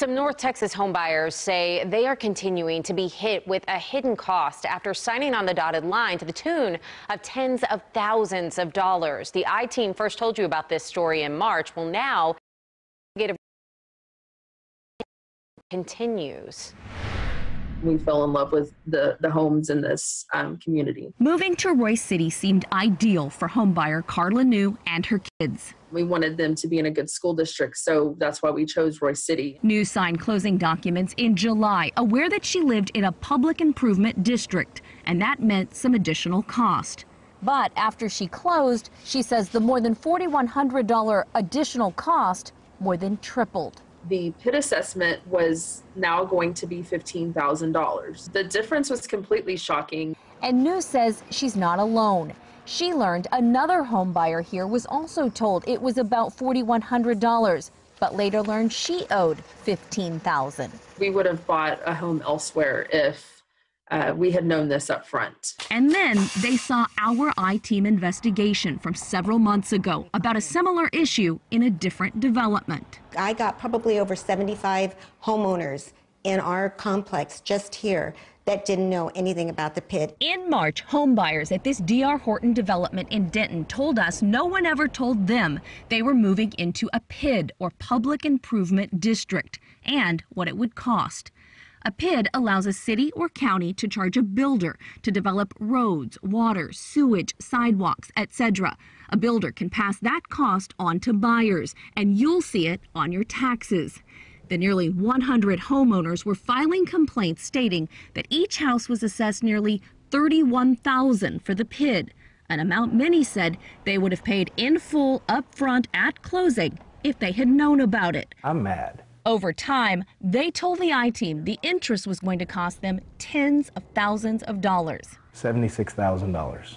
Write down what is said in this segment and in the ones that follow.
Some North Texas homebuyers say they are continuing to be hit with a hidden cost after signing on the dotted line to the tune of tens of thousands of dollars. The I-Team first told you about this story in March. Well, now continues. We fell in love with the homes in this community. Moving to Royse City seemed ideal for homebuyer Carla New and her kids. We wanted them to be in a good school district, so that's why we chose Royse City. New signed closing documents in July, aware that she lived in a public improvement district, and that meant some additional cost. But after she closed, she says the more than $4,100 additional cost more than tripled. The PID assessment was now going to be $15,000. The difference was completely shocking. And New says she's not alone. She learned another home buyer here was also told it was about $4,100, but later learned she owed $15,000. We would have bought a home elsewhere if we had known this up front. And then they saw our I-Team investigation from several months ago about a similar issue in a different development. I got probably over 75 homeowners in our complex just here that didn't know anything about the PID. In March, home buyers at this D.R. Horton development in Denton told us no one ever told them they were moving into a PID, or Public Improvement District, and what it would cost. A PID allows a city or county to charge a builder to develop roads, water, sewage, sidewalks, etc. A builder can pass that cost on to buyers, and you'll see it on your taxes. The nearly 100 homeowners were filing complaints stating that each house was assessed nearly $31,000 for the PID, an amount many said they would have paid in full up front at closing if they had known about it. I'm mad. Over time, they told the I-Team the interest was going to cost them tens of thousands of dollars. $76,000.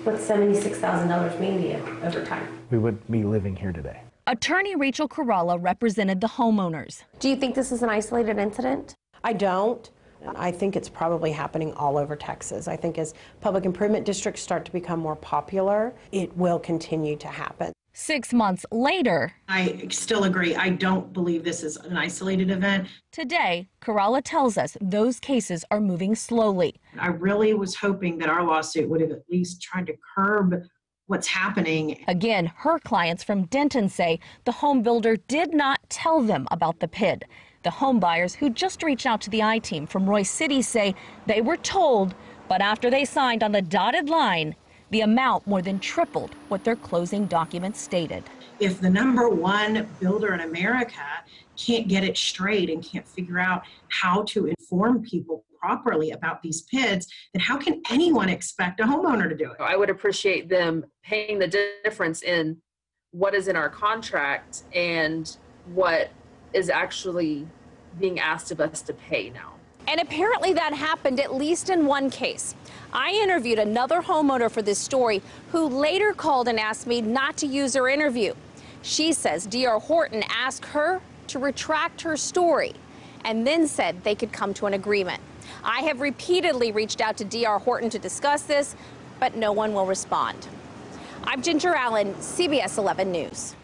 What's $76,000 mean to you over time? We would be living here today. Attorney Rachel Corrala represented the homeowners. Do you think this is an isolated incident? I don't. I think it's probably happening all over Texas. I think as public improvement districts start to become more popular, it will continue to happen. 6 months later, I still agree. I don't believe this is an isolated event. Today, Corrala tells us those cases are moving slowly. I really was hoping that our lawsuit would have at least tried to curb what's happening. Again, her clients from Denton say the home builder did not tell them about the PID. The home buyers who just reached out to the I-Team from Royse City say they were told, but after they signed on the dotted line, the amount more than tripled what their closing documents stated. If the #1 builder in America can't get it straight and can't figure out how to inform people properly about these PIDs, then how can anyone expect a homeowner to do it? I would appreciate them paying the difference in what is in our contract and what is actually being asked of us to pay now. And apparently that happened at least in one case. I interviewed another homeowner for this story who later called and asked me not to use her interview. She says D.R. Horton asked her to retract her story and then said they could come to an agreement. I have repeatedly reached out to D.R. Horton to discuss this, but no one will respond. I'm Ginger Allen, CBS 11 News.